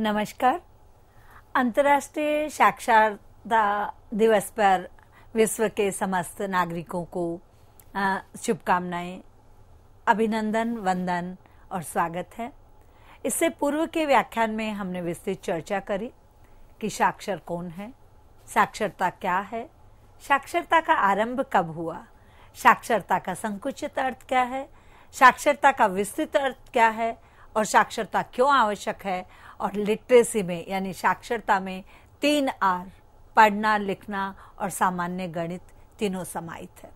नमस्कार। अंतर्राष्ट्रीय साक्षरता दिवस पर विश्व के समस्त नागरिकों को शुभकामनाएं, अभिनंदन, वंदन और स्वागत है। इससे पूर्व के व्याख्यान में हमने विस्तृत चर्चा करी कि साक्षर कौन है, साक्षरता क्या है, साक्षरता का आरंभ कब हुआ, साक्षरता का संकुचित अर्थ क्या है, साक्षरता का विस्तृत अर्थ क्या है और साक्षरता क्यों आवश्यक है। और लिटरेसी में यानी साक्षरता में 3 आर, पढ़ना, लिखना और सामान्य गणित तीनों समाहित है।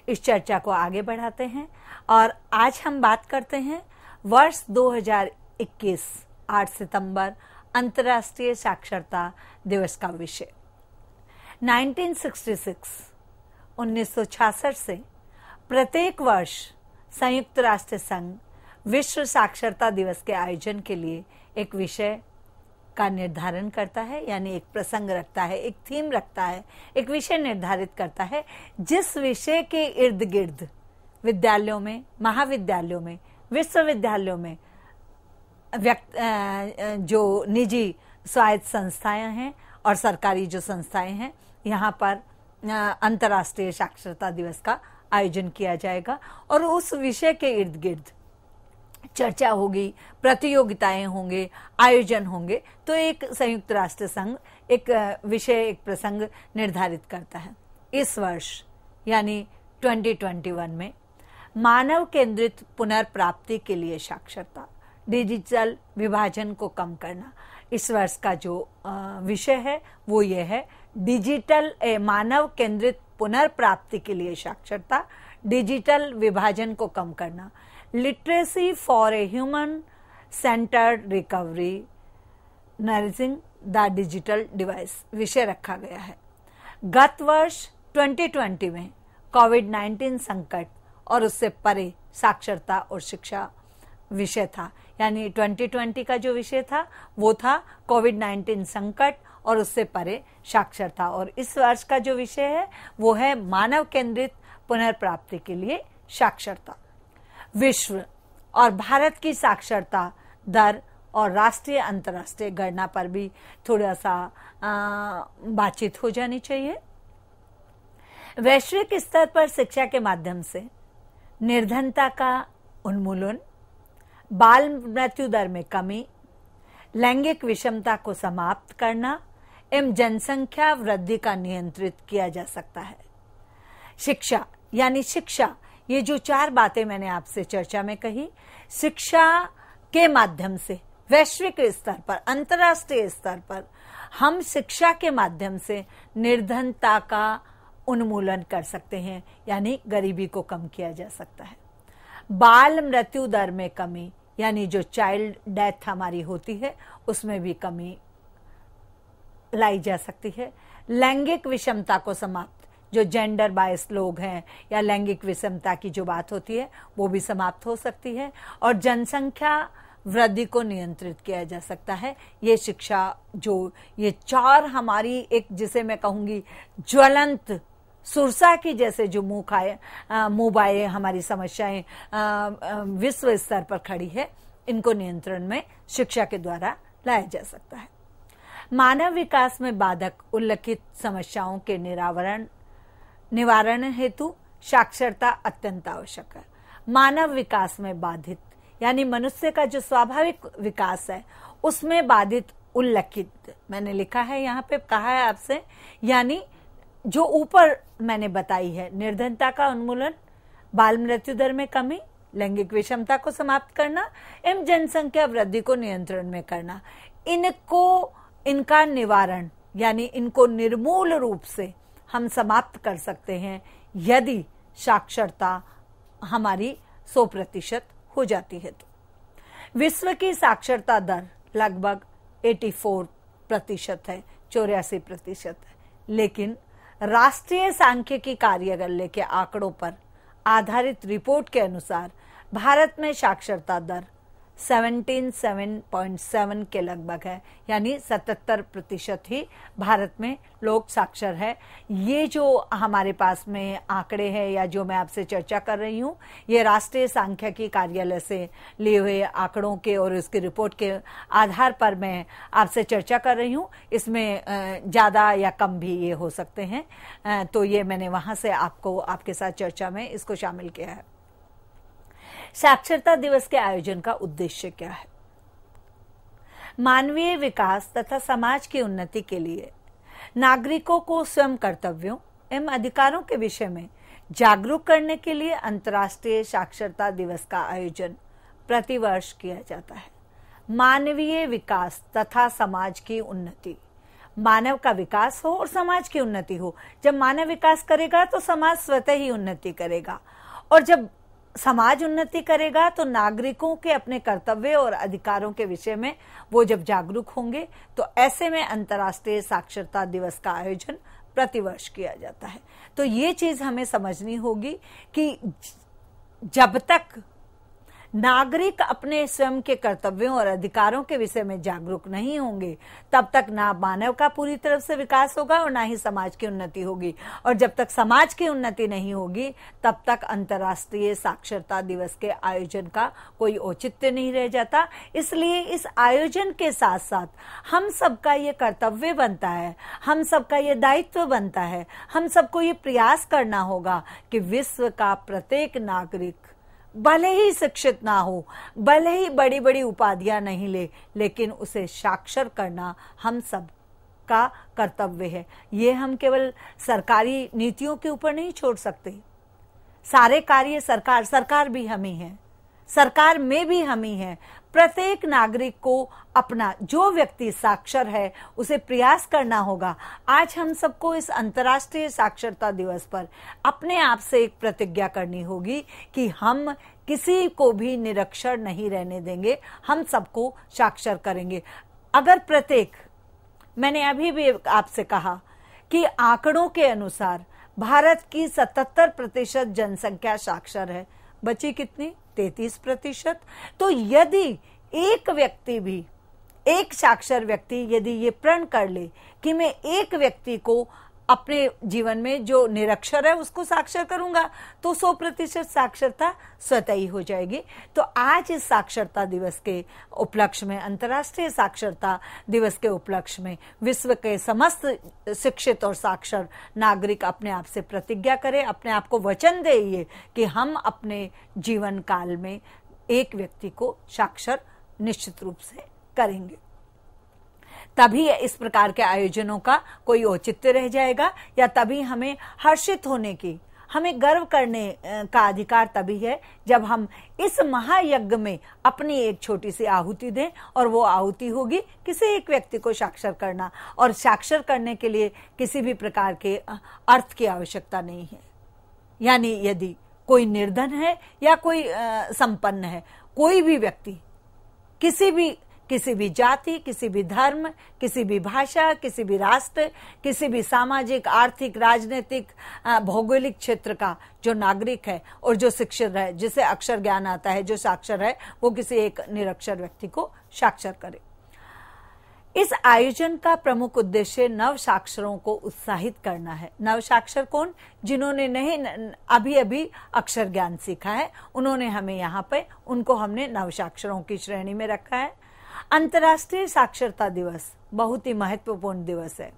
इस चर्चा को आगे बढ़ाते हैं और आज हम बात करते हैं वर्ष 2021 8 सितंबर अंतर्राष्ट्रीय साक्षरता दिवस का विषय। 1966 से प्रत्येक वर्ष संयुक्त राष्ट्र संघ विश्व साक्षरता दिवस के आयोजन के लिए एक विषय का निर्धारण करता है, यानी एक प्रसंग रखता है, एक थीम रखता है, एक विषय निर्धारित करता है, जिस विषय के इर्द गिर्द विद्यालयों में, महाविद्यालयों में, विश्वविद्यालयों में जो निजी स्वायत्त संस्थाएं हैं और सरकारी जो संस्थाएं हैं, यहाँ पर अंतर्राष्ट्रीय साक्षरता दिवस का आयोजन किया जाएगा और उस विषय के इर्द गिर्द चर्चा होगी, प्रतियोगिताएं होंगे, आयोजन होंगे। तो एक संयुक्त राष्ट्र संघ एक विषय, एक प्रसंग निर्धारित करता है। इस वर्ष यानी 2021 में मानव केंद्रित पुनर्प्राप्ति के लिए साक्षरता, डिजिटल विभाजन को कम करना, इस वर्ष का जो विषय है वो ये है, डिजिटल मानव केंद्रित पुनर्प्राप्ति के लिए साक्षरता, डिजिटल विभाजन को कम करना, literacy for a human centred recovery, nourishing the digital device विषय रखा गया है। गत वर्ष 2020 में कोविड-19 संकट और उससे परे साक्षरता और शिक्षा विषय था, यानी 2020 का जो विषय था वो था कोविड-19 संकट और उससे परे साक्षरता, और इस वर्ष का जो विषय है वो है मानव केंद्रित पुनर्प्राप्ति के लिए साक्षरता। विश्व और भारत की साक्षरता दर और राष्ट्रीय अंतर्राष्ट्रीय गणना पर भी थोड़ा सा बातचीत हो जानी चाहिए। वैश्विक स्तर पर शिक्षा के माध्यम से निर्धनता का उन्मूलन, बाल मृत्यु दर में कमी, लैंगिक विषमता को समाप्त करना एवं जनसंख्या वृद्धि का नियंत्रित किया जा सकता है। शिक्षा यानी शिक्षा, ये जो 4 बातें मैंने आपसे चर्चा में कही, शिक्षा के माध्यम से वैश्विक स्तर पर, अंतर्राष्ट्रीय स्तर पर हम शिक्षा के माध्यम से निर्धनता का उन्मूलन कर सकते हैं, यानी गरीबी को कम किया जा सकता है। बाल मृत्यु दर में कमी, यानी जो चाइल्ड डेथ हमारी होती है उसमें भी कमी लाई जा सकती है। लैंगिक विषमता को समाप्त, जो जेंडर बायस लोग हैं या लैंगिक विषमता की जो बात होती है वो भी समाप्त हो सकती है, और जनसंख्या वृद्धि को नियंत्रित किया जा सकता है। ये शिक्षा, जो ये 4 हमारी एक, जिसे मैं कहूंगी ज्वलंत सुरसा की जैसे जो मुंह बाए हमारी समस्याएं विश्व स्तर पर खड़ी है, इनको नियंत्रण में शिक्षा के द्वारा लाया जा सकता है। मानव विकास में बाधक उल्लिखित समस्याओं के निवारण हेतु साक्षरता अत्यंत आवश्यक है। मानव विकास में बाधित यानी मनुष्य का जो स्वाभाविक विकास है उसमें बाधित उल्लिखित, मैंने लिखा है यहाँ पे, कहा है आपसे, यानी जो ऊपर मैंने बताई है, निर्धनता का उन्मूलन, बाल मृत्यु दर में कमी, लैंगिक विषमता को समाप्त करना एवं जनसंख्या वृद्धि को नियंत्रण में करना, इनका निवारण यानी इनको निर्मूल रूप से हम समाप्त कर सकते हैं यदि साक्षरता हमारी 100% हो जाती है। तो विश्व की साक्षरता दर लगभग 84% है, 84% है, लेकिन राष्ट्रीय सांख्यिकी कार्यालय के आंकड़ों पर आधारित रिपोर्ट के अनुसार भारत में साक्षरता दर 77.7 के लगभग है, यानी 77% ही भारत में लोग साक्षर है। ये जो हमारे पास में आंकड़े हैं या जो मैं आपसे चर्चा कर रही हूँ, ये राष्ट्रीय सांख्यिकी कार्यालय से लिए हुए आंकड़ों के और उसकी रिपोर्ट के आधार पर मैं आपसे चर्चा कर रही हूँ। इसमें ज़्यादा या कम भी ये हो सकते हैं, तो ये मैंने वहाँ से आपके साथ चर्चा में इसको शामिल किया है। साक्षरता दिवस के आयोजन का उद्देश्य क्या है? मानवीय विकास तथा समाज की उन्नति के लिए नागरिकों को स्वयं कर्तव्यों एवं अधिकारों के विषय में जागरूक करने के लिए अंतर्राष्ट्रीय साक्षरता दिवस का आयोजन प्रतिवर्ष किया जाता है। मानवीय विकास तथा समाज की उन्नति, मानव का विकास हो और समाज की उन्नति हो। जब मानव विकास करेगा तो समाज स्वतः ही उन्नति करेगा, और जब समाज उन्नति करेगा तो नागरिकों के अपने कर्तव्य और अधिकारों के विषय में वो जब जागरूक होंगे, तो ऐसे में अंतर्राष्ट्रीय साक्षरता दिवस का आयोजन प्रतिवर्ष किया जाता है। तो ये चीज हमें समझनी होगी कि जब तक नागरिक अपने स्वयं के कर्तव्यों और अधिकारों के विषय में जागरूक नहीं होंगे, तब तक ना मानव का पूरी तरह से विकास होगा और ना ही समाज की उन्नति होगी। और जब तक समाज की उन्नति नहीं होगी, तब तक अंतर्राष्ट्रीय साक्षरता दिवस के आयोजन का कोई औचित्य नहीं रह जाता। इसलिए इस आयोजन के साथ साथ हम सबका ये कर्तव्य बनता है, हम सबका ये दायित्व बनता है, हम सबको ये प्रयास करना होगा कि विश्व का प्रत्येक नागरिक भले ही शिक्षित ना हो, भले ही बड़ी बड़ी उपाधियां नहीं ले, लेकिन उसे साक्षर करना हम सब का कर्तव्य है। ये हम केवल सरकारी नीतियों के ऊपर नहीं छोड़ सकते। सारे कार्य सरकार भी हम ही है, सरकार में भी हम ही है। प्रत्येक नागरिक को अपना, जो व्यक्ति साक्षर है उसे प्रयास करना होगा। आज हम सबको इस अंतर्राष्ट्रीय साक्षरता दिवस पर अपने आप से एक प्रतिज्ञा करनी होगी कि हम किसी को भी निरक्षर नहीं रहने देंगे, हम सबको साक्षर करेंगे। अगर मैंने अभी भी आपसे कहा कि आंकड़ों के अनुसार भारत की 77% जनसंख्या साक्षर है, बची कितनी? 33%। तो यदि एक व्यक्ति भी, एक साक्षर व्यक्ति यदि ये प्रण कर ले कि मैं एक व्यक्ति को अपने जीवन में जो निरक्षर है उसको साक्षर करूंगा, तो 100% साक्षरता स्वतः ही हो जाएगी। तो आज इस साक्षरता दिवस के उपलक्ष्य में, अंतर्राष्ट्रीय साक्षरता दिवस के उपलक्ष्य में, विश्व के समस्त शिक्षित और साक्षर नागरिक अपने आप से प्रतिज्ञा करें, अपने आप को वचन दें कि हम अपने जीवन काल में एक व्यक्ति को साक्षर निश्चित रूप से करेंगे। तभी इस प्रकार के आयोजनों का कोई औचित्य रह जाएगा, या तभी हमें हर्षित होने की, हमें गर्व करने का अधिकार तभी है जब हम इस महायज्ञ में अपनी एक छोटी सी आहुति दें, और वो आहुति होगी किसी एक व्यक्ति को साक्षर करना। और साक्षर करने के लिए किसी भी प्रकार के अर्थ की आवश्यकता नहीं है। यानी यदि कोई निर्धन है या कोई संपन्न है, कोई भी व्यक्ति किसी भी जाति, किसी भी धर्म, किसी भी भाषा, किसी भी राष्ट्र, किसी भी सामाजिक, आर्थिक, राजनीतिक, भौगोलिक क्षेत्र का जो नागरिक है और जो शिक्षित है, जिसे अक्षर ज्ञान आता है, जो साक्षर है, वो किसी एक निरक्षर व्यक्ति को साक्षर करे। इस आयोजन का प्रमुख उद्देश्य नव साक्षरों को उत्साहित करना है। नव साक्षर कौन? जिन्होंने अभी अक्षर ज्ञान सीखा है, उन्होंने हमें यहाँ पे, उनको हमने नव साक्षरों की श्रेणी में रखा है। अंतर्राष्ट्रीय साक्षरता दिवस बहुत ही महत्वपूर्ण दिवस है,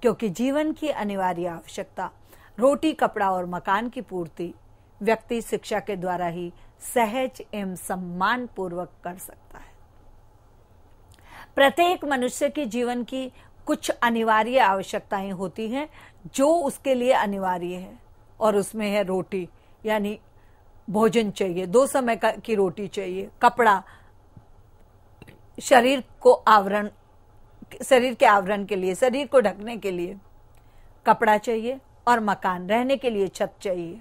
क्योंकि जीवन की अनिवार्य आवश्यकता रोटी, कपड़ा और मकान की पूर्ति व्यक्ति शिक्षा के द्वारा ही सहज एवं सम्मान पूर्वक कर सकता है। प्रत्येक मनुष्य के जीवन की कुछ अनिवार्य आवश्यकताएं होती हैं जो उसके लिए अनिवार्य है, और उसमें है रोटी, यानी भोजन चाहिए, 2 समय की रोटी चाहिए, कपड़ा, शरीर के आवरण के लिए, शरीर को ढकने के लिए कपड़ा चाहिए, और मकान, रहने के लिए छत चाहिए।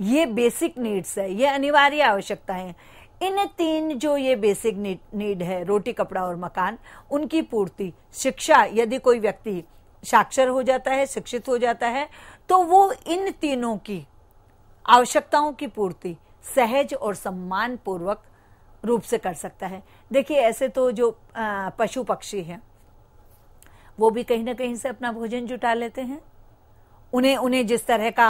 ये बेसिक नीड्स है, ये अनिवार्य आवश्यकताएं। इन 3 जो ये बेसिक नीड है, रोटी, कपड़ा और मकान, उनकी पूर्ति, शिक्षा, यदि कोई व्यक्ति साक्षर हो जाता है, शिक्षित हो जाता है, तो वो इन तीनों की आवश्यकताओं की पूर्ति सहज और सम्मान पूर्वक रूप से कर सकता है। देखिए, ऐसे तो जो पशु पक्षी हैं वो भी कहीं ना कहीं से अपना भोजन जुटा लेते हैं। उन्हें जिस तरह का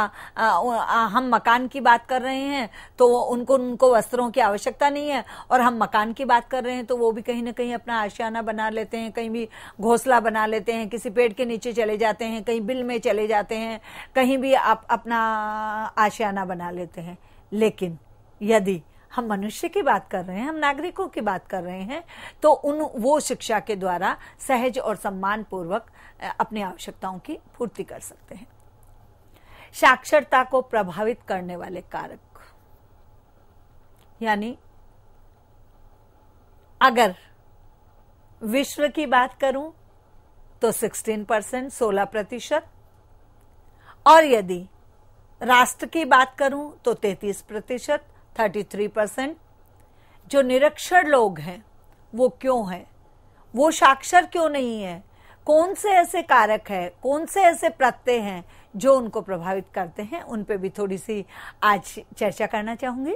हम मकान की बात कर रहे हैं तो उनको वस्त्रों की आवश्यकता नहीं है, और हम मकान की बात कर रहे हैं तो वो भी कहीं ना कहीं अपना आशियाना बना लेते हैं, कहीं भी घोंसला बना लेते हैं, किसी पेड़ के नीचे चले जाते हैं, कहीं बिल में चले जाते हैं, कहीं भी आप अपना आशियाना बना लेते हैं। लेकिन यदि हम मनुष्य की बात कर रहे हैं, हम नागरिकों की बात कर रहे हैं, तो वो शिक्षा के द्वारा सहज और सम्मान पूर्वक अपनी आवश्यकताओं की पूर्ति कर सकते हैं। साक्षरता को प्रभावित करने वाले कारक, यानी अगर विश्व की बात करूं तो 16%, 16%, और यदि राष्ट्र की बात करूं तो 33%, 33%। जो निरक्षर लोग हैं वो क्यों हैं, वो साक्षर क्यों नहीं है, कौन से ऐसे कारक है, कौन से ऐसे प्रत्यय हैं जो उनको प्रभावित करते हैं, उन पे भी थोड़ी सी आज चर्चा करना चाहूंगी।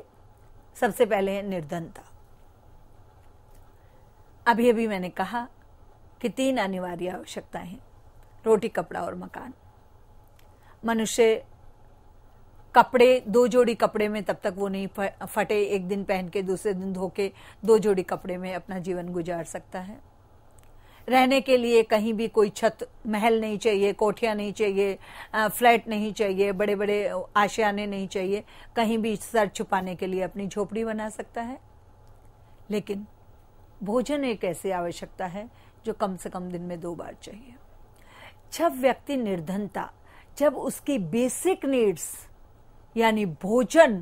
सबसे पहले है निर्धनता। अभी मैंने कहा कि 3 अनिवार्य आवश्यकताएं हैं, रोटी, कपड़ा और मकान। मनुष्य कपड़े, 2 जोड़ी कपड़े में तब तक वो नहीं फटे, एक दिन पहन के दूसरे दिन धो के 2 जोड़ी कपड़े में अपना जीवन गुजार सकता है। रहने के लिए कहीं भी कोई छत महल नहीं चाहिए, कोठियां नहीं चाहिए, फ्लैट नहीं चाहिए, बड़े बड़े आशियाने नहीं चाहिए, कहीं भी सर छुपाने के लिए अपनी झोपड़ी बना सकता है। लेकिन भोजन एक ऐसी आवश्यकता है जो कम से कम दिन में 2 बार चाहिए। जब व्यक्ति निर्धनता, जब उसकी बेसिक नीड्स यानी भोजन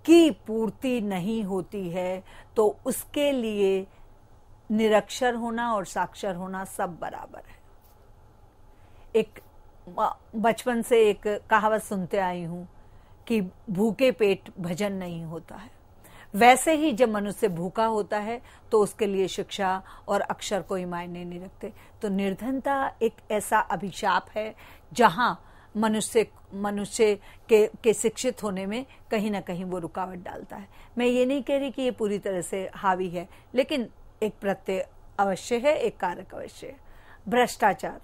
की पूर्ति नहीं होती है, तो उसके लिए निरक्षर होना और साक्षर होना सब बराबर है। एक बचपन से एक कहावत सुनते आई हूं कि भूखे पेट भजन नहीं होता है। वैसे ही जब मनुष्य भूखा होता है तो उसके लिए शिक्षा और अक्षर कोई मायने नहीं रखते। तो निर्धनता एक ऐसा अभिशाप है जहां मनुष्य के शिक्षित होने में कहीं ना कहीं वो रुकावट डालता है। मैं ये नहीं कह रही कि ये पूरी तरह से हावी है, लेकिन एक प्रत्यय अवश्य है, एक कारक अवश्य है। भ्रष्टाचार,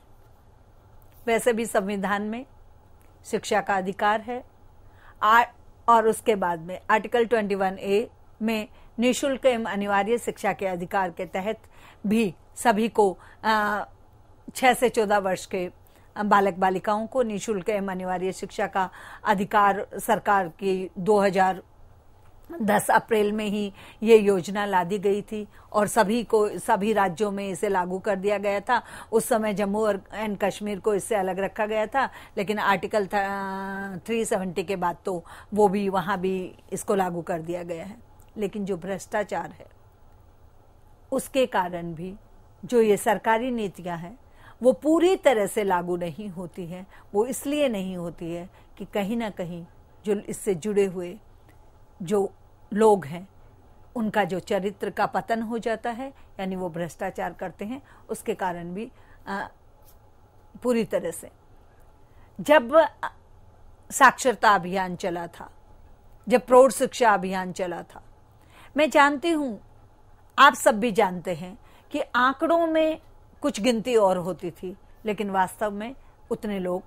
वैसे भी संविधान में शिक्षा का अधिकार है, और उसके बाद में आर्टिकल 21A में निःशुल्क एवं अनिवार्य शिक्षा के अधिकार के तहत भी सभी को 6 से 14 वर्ष के बालक बालिकाओं को निःशुल्क एवं अनिवार्य शिक्षा का अधिकार सरकार की 2010 अप्रैल में ही ये योजना ला दी गई थी, और सभी राज्यों में इसे लागू कर दिया गया था। उस समय जम्मू एंड कश्मीर को इससे अलग रखा गया था, लेकिन आर्टिकल 370 के बाद तो वो भी वहां भी इसको लागू कर दिया गया है। लेकिन जो भ्रष्टाचार है उसके कारण भी जो ये सरकारी नीतियां हैं वो पूरी तरह से लागू नहीं होती है। वो इसलिए नहीं होती है कि कहीं ना कहीं जो इससे जुड़े हुए जो लोग हैं उनका जो चरित्र का पतन हो जाता है, यानी वो भ्रष्टाचार करते हैं, उसके कारण भी पूरी तरह से। जब साक्षरता अभियान चला था, जब प्रौढ़ शिक्षा अभियान चला था, मैं जानती हूं, आप सब भी जानते हैं कि आंकड़ों में कुछ गिनती और होती थी, लेकिन वास्तव में उतने लोग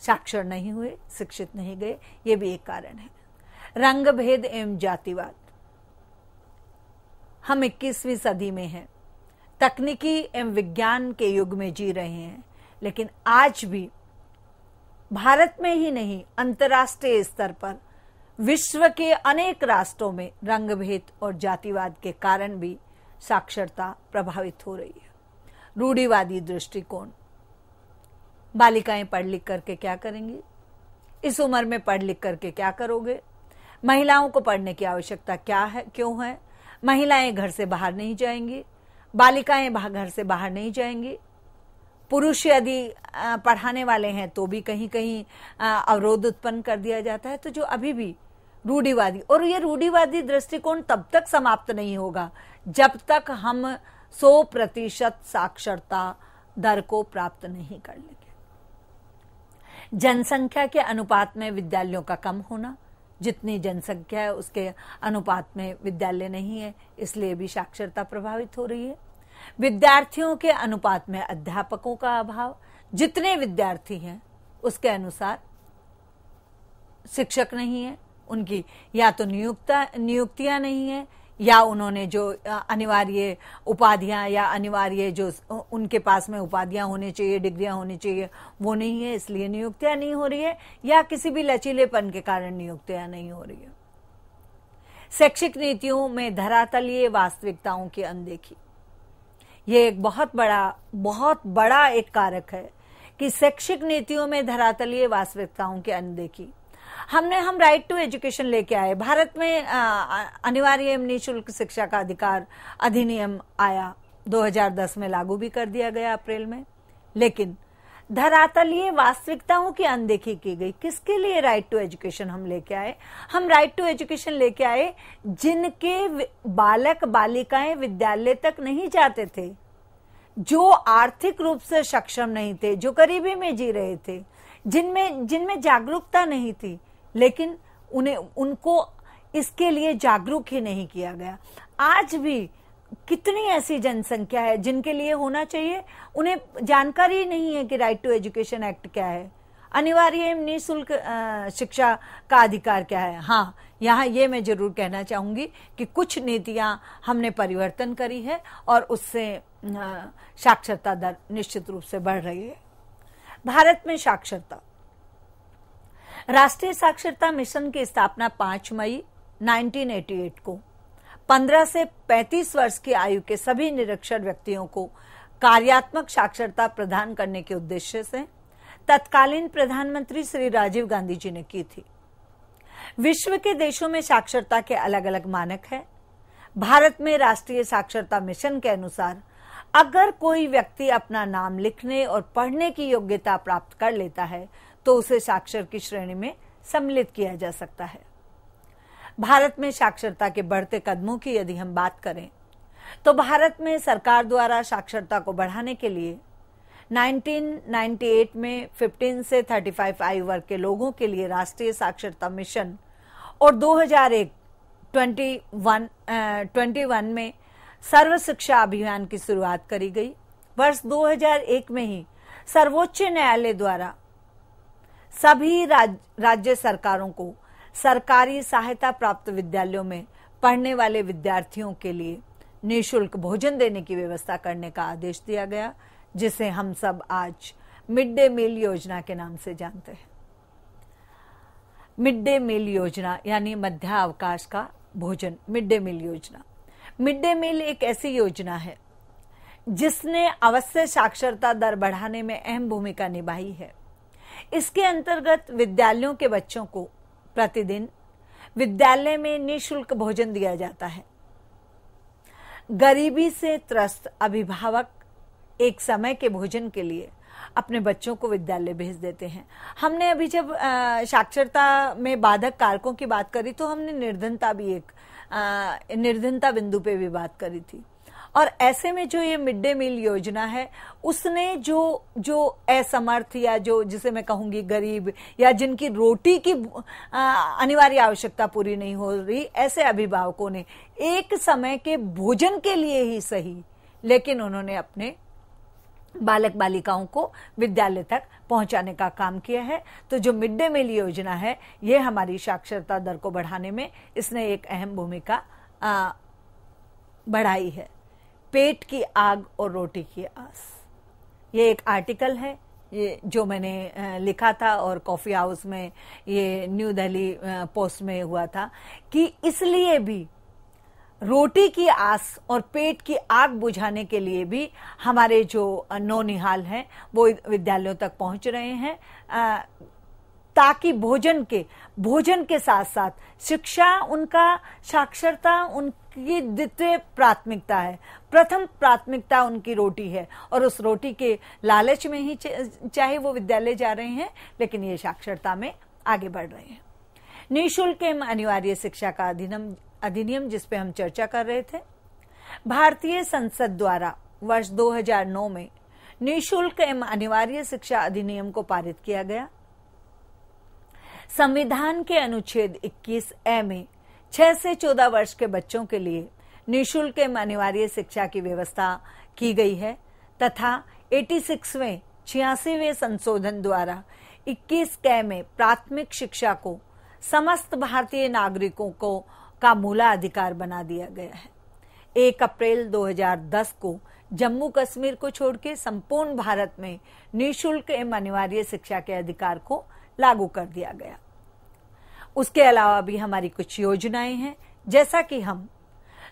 साक्षर नहीं हुए, शिक्षित नहीं गए। ये भी एक कारण है। रंग भेद एवं जातिवाद, हम 21वीं सदी में हैं, तकनीकी एवं विज्ञान के युग में जी रहे हैं, लेकिन आज भी भारत में ही नहीं, अंतर्राष्ट्रीय स्तर पर विश्व के अनेक राष्ट्रों में रंग भेद और जातिवाद के कारण भी साक्षरता प्रभावित हो रही है। रूढ़िवादी दृष्टिकोण, बालिकाएं पढ़ लिख करके क्या करेंगी, इस उम्र में पढ़ लिख करके क्या करोगे, महिलाओं को पढ़ने की आवश्यकता क्या है, क्यों है, महिलाएं घर से बाहर नहीं जाएंगी, बालिकाएं घर से बाहर नहीं जाएंगी, पुरुष यदि पढ़ाने वाले हैं तो भी कहीं कहीं अवरोध उत्पन्न कर दिया जाता है। तो जो अभी भी रूढ़िवादी, और ये रूढ़िवादी दृष्टिकोण तब तक समाप्त नहीं होगा जब तक हम 100% साक्षरता दर को प्राप्त नहीं कर लेंगे। जनसंख्या के अनुपात में विद्यालयों का कम होना, जितनी जनसंख्या है उसके अनुपात में विद्यालय नहीं है, इसलिए भी साक्षरता प्रभावित हो रही है। विद्यार्थियों के अनुपात में अध्यापकों का अभाव, जितने विद्यार्थी हैं उसके अनुसार शिक्षक नहीं है, उनकी या तो नियुक्तियां नहीं है, या उन्होंने जो अनिवार्य उपाधियां या अनिवार्य जो उनके पास में उपाधियां होनी चाहिए, डिग्रियां होनी चाहिए, वो नहीं है, इसलिए नियुक्तियां नहीं हो रही है, या किसी भी लचीलेपन के कारण नियुक्तियां नहीं हो रही है। शैक्षिक नीतियों में धरातलीय वास्तविकताओं की अनदेखी, ये एक बहुत बड़ा एक कारक है कि शैक्षिक नीतियों में धरातलीय वास्तविकताओं की अनदेखी। हम राइट टू एजुकेशन लेके आए, भारत में अनिवार्य एवं निःशुल्क शिक्षा का अधिकार अधिनियम आया, 2010 में लागू भी कर दिया गया अप्रैल में, लेकिन धरातलीय वास्तविकताओं की अनदेखी की गई। किसके लिए राइट टू एजुकेशन हम लेके आए? हम राइट टू एजुकेशन लेके आए जिनके बालक बालिकाएं विद्यालय तक नहीं जाते थे, जो आर्थिक रूप से सक्षम नहीं थे, जो गरीबी में जी रहे थे, जिनमें जागरूकता नहीं थी, लेकिन उनको इसके लिए जागरूक ही नहीं किया गया। आज भी कितनी ऐसी जनसंख्या है जिनके लिए होना चाहिए, उन्हें जानकारी नहीं है कि राइट टू एजुकेशन एक्ट क्या है, अनिवार्य एवं निःशुल्क शिक्षा का अधिकार क्या है। हाँ, यहाँ ये मैं जरूर कहना चाहूंगी कि कुछ नीतियां हमने परिवर्तन करी है और उससे साक्षरता दर निश्चित रूप से बढ़ रही है। भारत में साक्षरता, राष्ट्रीय साक्षरता मिशन की स्थापना 5 मई 1988 को 15 से 35 वर्ष की आयु के सभी निरक्षर व्यक्तियों को कार्यात्मक साक्षरता प्रदान करने के उद्देश्य से तत्कालीन प्रधानमंत्री श्री राजीव गांधी जी ने की थी। विश्व के देशों में साक्षरता के अलग अलग मानक हैं। भारत में राष्ट्रीय साक्षरता मिशन के अनुसार अगर कोई व्यक्ति अपना नाम लिखने और पढ़ने की योग्यता प्राप्त कर लेता है तो उसे साक्षर की श्रेणी में सम्मिलित किया जा सकता है। भारत में साक्षरता के बढ़ते कदमों की यदि हम बात करें तो भारत में सरकार द्वारा साक्षरता को बढ़ाने के लिए 1998 में 15 से 35 आयु वर्ग के लोगों के लिए राष्ट्रीय साक्षरता मिशन और 2001 21 में सर्व शिक्षा अभियान की शुरुआत करी गई। वर्ष 2001 में ही सर्वोच्च न्यायालय द्वारा सभी राज्य सरकारों को सरकारी सहायता प्राप्त विद्यालयों में पढ़ने वाले विद्यार्थियों के लिए निःशुल्क भोजन देने की व्यवस्था करने का आदेश दिया गया, जिसे हम सब आज मिड डे मील योजना के नाम से जानते हैं। मिड डे मील योजना यानी मध्यावकाश का भोजन, मिड डे मील योजना। मिड डे मील एक ऐसी योजना है जिसने अवश्य साक्षरता दर बढ़ाने में अहम भूमिका निभाई है। इसके अंतर्गत विद्यालयों के बच्चों को प्रतिदिन विद्यालय में निःशुल्क भोजन दिया जाता है। गरीबी से त्रस्त अभिभावक एक समय के भोजन के लिए अपने बच्चों को विद्यालय भेज देते हैं। हमने अभी जब साक्षरता में बाधक कारकों की बात करी तो हमने निर्धनता बिंदु पे भी बात करी थी, और ऐसे में जो ये मिड डे मील योजना है उसने जो असमर्थ या जो जिसे मैं कहूंगी गरीब या जिनकी रोटी की अनिवार्य आवश्यकता पूरी नहीं हो रही, ऐसे अभिभावकों ने एक समय के भोजन के लिए ही सही, लेकिन उन्होंने अपने बालक बालिकाओं को विद्यालय तक पहुंचाने का काम किया है। तो जो मिड डे मील योजना है ये हमारी साक्षरता दर को बढ़ाने में इसने एक अहम भूमिका बढ़ाई है। पेट की आग और रोटी की आस, ये एक आर्टिकल है ये जो मैंने लिखा था और कॉफी हाउस में ये न्यू दिल्ली पोस्ट में हुआ था कि इसलिए भी रोटी की आस और पेट की आग बुझाने के लिए भी हमारे जो नौनिहाल हैं वो विद्यालयों तक पहुंच रहे हैं, ताकि भोजन के साथ साथ शिक्षा, उनका साक्षरता उनकी द्वितीय प्राथमिकता है। प्रथम प्राथमिकता उनकी रोटी है और उस रोटी के लालच में ही चाहे वो विद्यालय जा रहे हैं, लेकिन ये साक्षरता में आगे बढ़ रहे हैं। निःशुल्क एवं अनिवार्य शिक्षा का अधिनियम जिस पे हम चर्चा कर रहे थे, भारतीय संसद द्वारा वर्ष 2009 में निःशुल्क एवं अनिवार्य शिक्षा अधिनियम को पारित किया गया। संविधान के अनुच्छेद 21A में 6 से 14 वर्ष के बच्चों के लिए निःशुल्क एवं अनिवार्य शिक्षा की व्यवस्था की गई है तथा 86वें संशोधन द्वारा 21K में प्राथमिक शिक्षा को समस्त भारतीय नागरिकों को का मूलाधिकार बना दिया गया है। 1 अप्रैल 2010 को जम्मू कश्मीर को छोड़ के संपूर्ण भारत में निःशुल्क एवं अनिवार्य शिक्षा के अधिकार को लागू कर दिया गया। उसके अलावा भी हमारी कुछ योजनाएं हैं, जैसा कि हम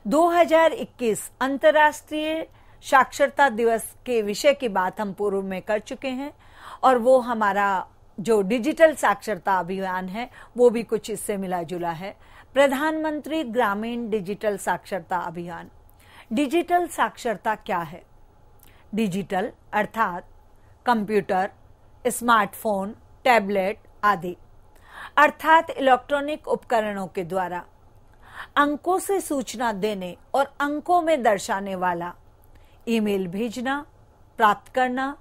2021 अंतर्राष्ट्रीय साक्षरता दिवस के विषय की बात हम पूर्व में कर चुके हैं और वो हमारा जो डिजिटल साक्षरता अभियान है वो भी कुछ इससे मिला जुला है। प्रधानमंत्री ग्रामीण डिजिटल साक्षरता अभियान। डिजिटल साक्षरता क्या है? डिजिटल अर्थात कंप्यूटर, स्मार्टफोन, टैबलेट आदि अर्थात इलेक्ट्रॉनिक उपकरणों के द्वारा अंकों से सूचना देने और अंकों में दर्शाने वाला ईमेल भेजना, प्राप्त करना,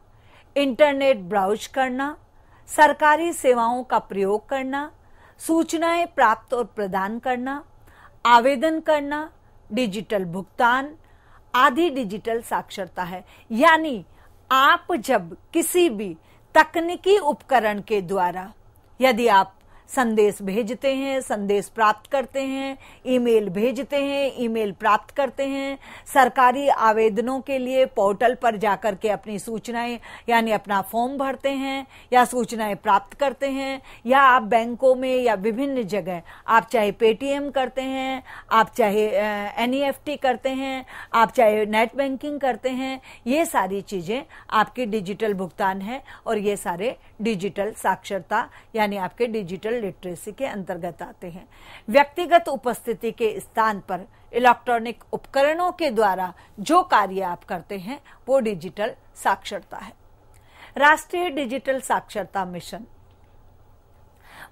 इंटरनेट ब्राउज करना, सरकारी सेवाओं का प्रयोग करना, सूचनाएं प्राप्त और प्रदान करना, आवेदन करना, डिजिटल भुगतान आदि डिजिटल साक्षरता है। यानी आप जब किसी भी तकनीकी उपकरण के द्वारा यदि आप संदेश भेजते हैं, संदेश प्राप्त करते हैं, ईमेल भेजते हैं, ईमेल प्राप्त करते हैं, सरकारी आवेदनों के लिए पोर्टल पर जाकर के अपनी सूचनाएं यानी अपना फॉर्म भरते हैं या सूचनाएं प्राप्त करते हैं, या आप बैंकों में या विभिन्न जगह आप चाहे पेटीएम करते हैं, आप चाहे NEFT करते हैं, आप चाहे नेट बैंकिंग करते हैं, ये सारी चीजें आपकी डिजिटल भुगतान है और ये सारे डिजिटल साक्षरता यानी आपके डिजिटल लिटरेसी के अंतर्गत आते हैं। व्यक्तिगत उपस्थिति के स्थान पर इलेक्ट्रॉनिक उपकरणों के द्वारा जो कार्य आप करते हैं वो डिजिटल साक्षरता है। राष्ट्रीय डिजिटल साक्षरता मिशन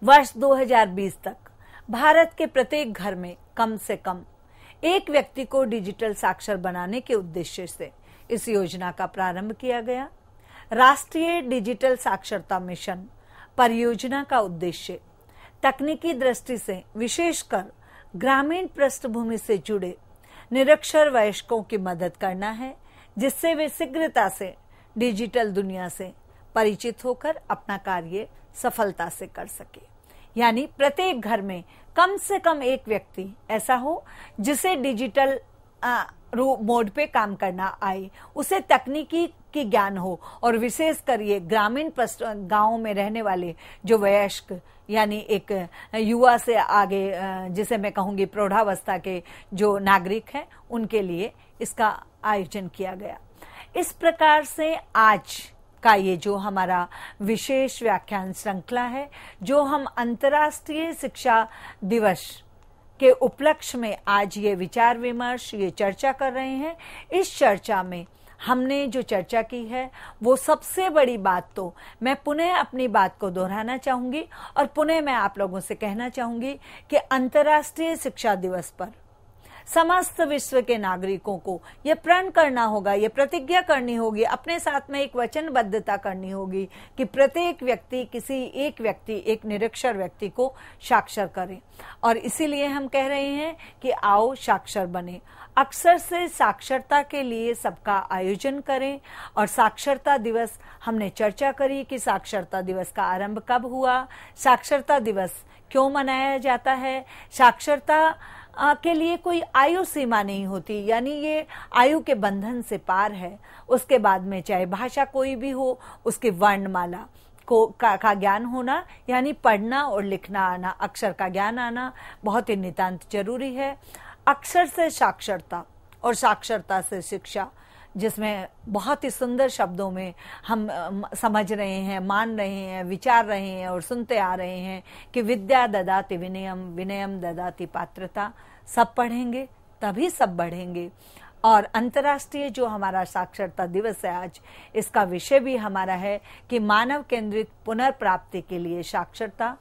वर्ष 2020 तक भारत के प्रत्येक घर में कम से कम एक व्यक्ति को डिजिटल साक्षर बनाने के उद्देश्य से इस योजना का प्रारंभ किया गया। राष्ट्रीय डिजिटल साक्षरता मिशन परियोजना का उद्देश्य तकनीकी दृष्टि से विशेषकर ग्रामीण पृष्ठभूमि से जुड़े निरक्षर वयस्कों की मदद करना है, जिससे वे शीघ्रता से डिजिटल दुनिया से परिचित होकर अपना कार्य सफलता से कर सके। यानी प्रत्येक घर में कम से कम एक व्यक्ति ऐसा हो जिसे डिजिटल मोड पे काम करना आए, उसे तकनीकी की ज्ञान हो और विशेषकर ये ग्रामीण गांवों में रहने वाले जो वयस्क यानी एक युवा से आगे जिसे मैं कहूंगी प्रौढ़ावस्था के जो नागरिक हैं उनके लिए इसका आयोजन किया गया। इस प्रकार से आज का ये जो हमारा विशेष व्याख्यान श्रृंखला है, जो हम अंतर्राष्ट्रीय शिक्षा दिवस के उपलक्ष्य में आज ये विचार विमर्श ये चर्चा कर रहे हैं, इस चर्चा में हमने जो चर्चा की है वो सबसे बड़ी बात तो मैं पुनः अपनी बात को दोहराना चाहूंगी और पुनः मैं आप लोगों से कहना चाहूंगी कि अंतर्राष्ट्रीय शिक्षा दिवस पर समस्त विश्व के नागरिकों को ये प्रण करना होगा, ये प्रतिज्ञा करनी होगी, अपने साथ में एक वचनबद्धता करनी होगी कि प्रत्येक व्यक्ति किसी एक व्यक्ति एक निरक्षर व्यक्ति को साक्षर करे। और इसीलिए हम कह रहे हैं कि आओ साक्षर बने, अक्षर से साक्षरता के लिए सबका आयोजन करें। और साक्षरता दिवस हमने चर्चा करी कि साक्षरता दिवस का आरंभ कब हुआ, साक्षरता दिवस क्यों मनाया जाता है। साक्षरता के लिए कोई आयु सीमा नहीं होती, यानी ये आयु के बंधन से पार है। उसके बाद में चाहे भाषा कोई भी हो, उसके वर्णमाला का ज्ञान होना यानी पढ़ना और लिखना आना, अक्षर का ज्ञान आना बहुत ही नितांत जरूरी है। अक्षर से साक्षरता और साक्षरता से शिक्षा, जिसमें बहुत ही सुंदर शब्दों में हम समझ रहे हैं, मान रहे हैं, विचार रहे हैं और सुनते आ रहे हैं कि विद्या ददाति विनयम, विनयम ददाति पात्रता। सब पढ़ेंगे तभी सब बढ़ेंगे। और अंतर्राष्ट्रीय जो हमारा साक्षरता दिवस है आज, इसका विषय भी हमारा है कि मानव केंद्रित पुनर्प्राप्ति के लिए साक्षरता।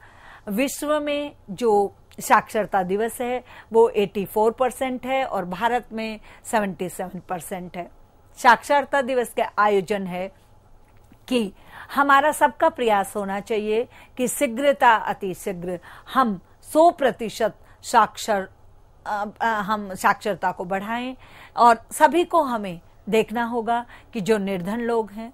विश्व में जो साक्षरता दिवस है वो 84% है और भारत में 77% है। साक्षरता दिवस का आयोजन है कि हमारा सबका प्रयास होना चाहिए कि शीघ्रता अति शीघ्र हम 100% हम साक्षरता को बढ़ाएं, और सभी को हमें देखना होगा कि जो निर्धन लोग हैं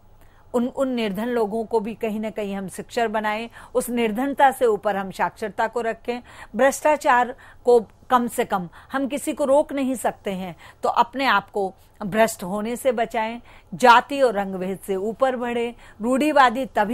उन निर्धन लोगों को भी कहीं ना कहीं हम शिक्षर बनाएं, उस निर्धनता से ऊपर हम साक्षरता को रखें। भ्रष्टाचार को कम से कम हम किसी को रोक नहीं सकते हैं, तो अपने आप को भ्रष्ट होने से बचाएं, जाति और रंग भेद से ऊपर बढ़े। रूढ़िवादिता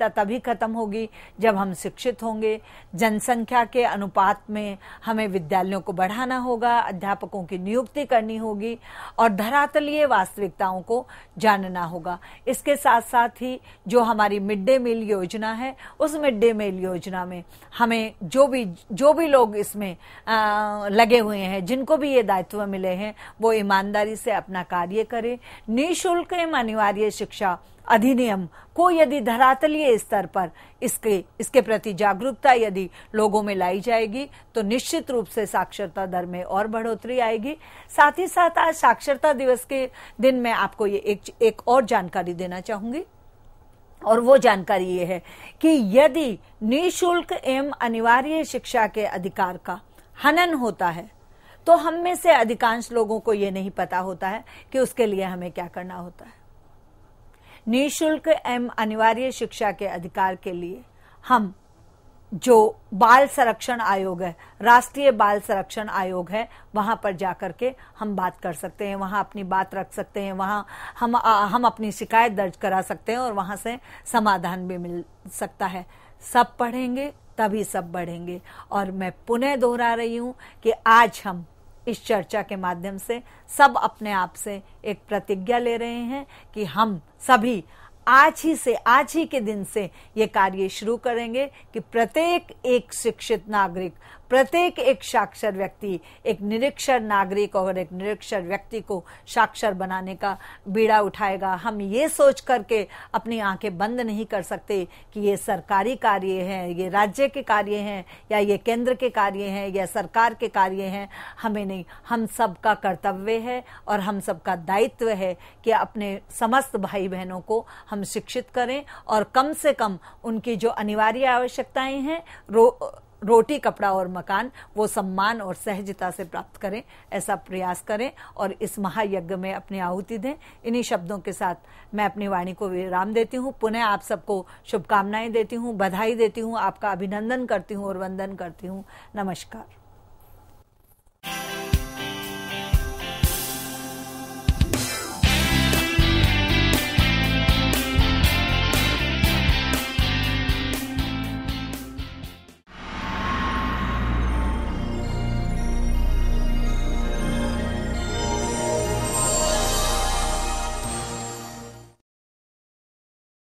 तभी खत्म होगी जब हम शिक्षित होंगे। जनसंख्या के अनुपात में हमें विद्यालयों को बढ़ाना होगा, अध्यापकों की नियुक्ति करनी होगी और धरातलीय वास्तविकताओं को जानना होगा। इसके साथ साथ ही जो हमारी मिड डे मील योजना है, उस मिड डे मील योजना में हमें जो भी लोग इसमें लगे हुए हैं, जिनको भी ये दायित्व मिले हैं, वो ईमानदारी से अपना कार्य करें। निःशुल्क एवं अनिवार्य शिक्षा अधिनियम को यदि धरातलीय स्तर पर इसके प्रति जागरूकता यदि लोगों में लाई जाएगी तो निश्चित रूप से साक्षरता दर में और बढ़ोतरी आएगी। साथ ही साथ आज साक्षरता दिवस के दिन मैं आपको ये एक और जानकारी देना चाहूंगी, और वो जानकारी ये है कि यदि निःशुल्क एवं अनिवार्य शिक्षा के अधिकार का हनन होता है तो हम में से अधिकांश लोगों को ये नहीं पता होता है कि उसके लिए हमें क्या करना होता है। निःशुल्क एवं अनिवार्य शिक्षा के अधिकार के लिए हम जो बाल संरक्षण आयोग है, राष्ट्रीय बाल संरक्षण आयोग है, वहां पर जाकर के हम बात कर सकते हैं, वहां अपनी बात रख सकते हैं, वहां हम अपनी शिकायत दर्ज करा सकते हैं और वहां से समाधान भी मिल सकता है। सब पढ़ेंगे तभी सब बढ़ेंगे। और मैं पुनः दोहरा रही हूं कि आज हम इस चर्चा के माध्यम से सब अपने आप से एक प्रतिज्ञा ले रहे हैं कि हम सभी आज ही के दिन से ये कार्य शुरू करेंगे कि प्रत्येक एक शिक्षित नागरिक, प्रत्येक एक साक्षर व्यक्ति, एक निरक्षर नागरिक और एक निरक्षर व्यक्ति को साक्षर बनाने का बीड़ा उठाएगा। हम ये सोच करके अपनी आंखें बंद नहीं कर सकते कि ये सरकारी कार्य है, ये राज्य के कार्य हैं, या ये केंद्र के कार्य हैं, या सरकार के कार्य हैं। हमें नहीं, हम सबका कर्तव्य है और हम सबका दायित्व है कि अपने समस्त भाई बहनों को हम शिक्षित करें और कम से कम उनकी जो अनिवार्य आवश्यकताएं हैं, रोटी, कपड़ा और मकान, वो सम्मान और सहजता से प्राप्त करें, ऐसा प्रयास करें और इस महायज्ञ में अपनी आहुति दें। इन्हीं शब्दों के साथ मैं अपनी वाणी को विराम देती हूँ। पुनः आप सबको शुभकामनाएं देती हूँ, बधाई देती हूँ, आपका अभिनंदन करती हूँ और वंदन करती हूँ। नमस्कार।